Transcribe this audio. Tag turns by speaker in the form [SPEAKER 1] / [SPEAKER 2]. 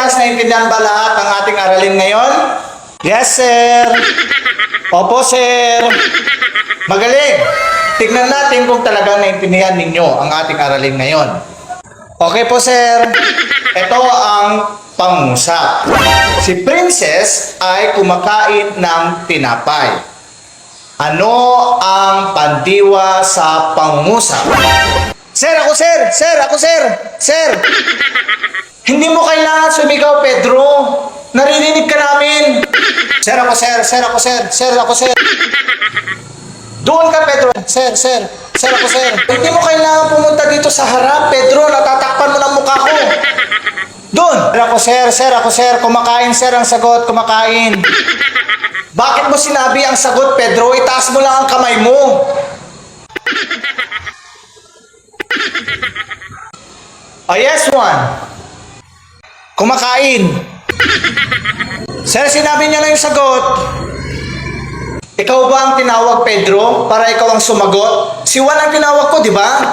[SPEAKER 1] parehas naintindihan ba lahat ang ating aralin ngayon? Yes, sir. Opo, sir. Magaling. Tignan natin kung talagang naintindihan ninyo ang ating aralin ngayon. Okay po, sir. Ito ang pangusap. Si Princess ay kumakain ng tinapay. Ano ang pandiwa sa pangusap? Sir, ako sir! Sir, ako sir! Sir! Hindi mo kailangan sumigaw, Pedro. Naririnig ka namin. Sir, ako sir! Sir, ako sir! Sir, ako sir! Doon ka, Pedro. Sir, sir! Sir, ako sir! Hindi mo kailangan pumunta dito sa harap, Pedro. Natatakpan mo ng mukha ko. Doon! Sir, ako sir! Sir, ako sir! Kumakain, sir, ang sagot. Kumakain. Bakit mo sinabi ang sagot, Pedro? Itaas mo lang ang kamay mo. Oh, yes, one. Kumakain. Sir, sinabi niya na yung sagot. Ikaw ba ang tinawag, Pedro? Para ikaw ang sumagot? Si Juan ang tinawag ko, di ba?